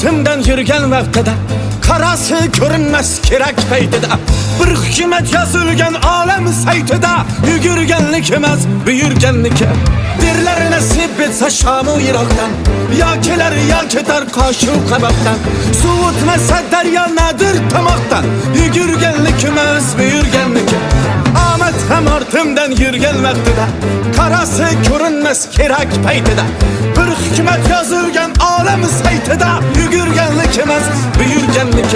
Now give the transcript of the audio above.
artımdan yürgen vaxtıda karası görünmez kerak peytida bir hükümet yazılgan alem saytıda yürgenlik emez büyürgenlik derler nasip etse Şam'ı Irak'tan ya keler ya keter kaşı kabaktan soğutmasa derya nedir tamaktan yürgenlik emez büyürgenlik Ahmet hem artımdan yürgen vaxtıda karası görünmez kerak peytida bir hükümet yazılgan alem saytıda yürgenlik emez büyürgenlik